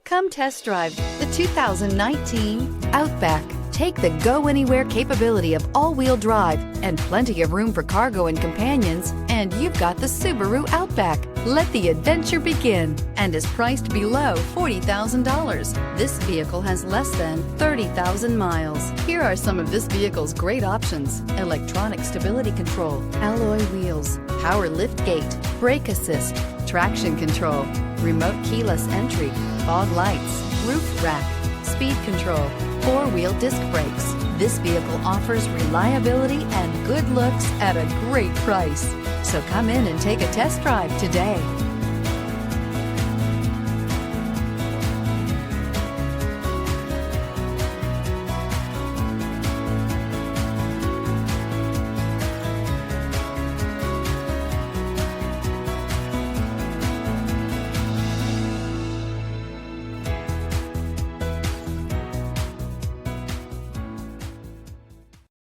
Come test drive the 2019 Outback. Take the go-anywhere capability of all-wheel drive and plenty of room for cargo and companions, and you've got the Subaru Outback. Let the adventure begin, and is priced below $40,000. This vehicle has less than 30,000 miles. Here are some of this vehicle's great options: electronic stability control, alloy wheels, power liftgate, brake assist, traction control, remote keyless entry, fog lights, roof rack, speed control, four-wheel disc brakes. This vehicle offers reliability and good looks at a great price. So come in and take a test drive today.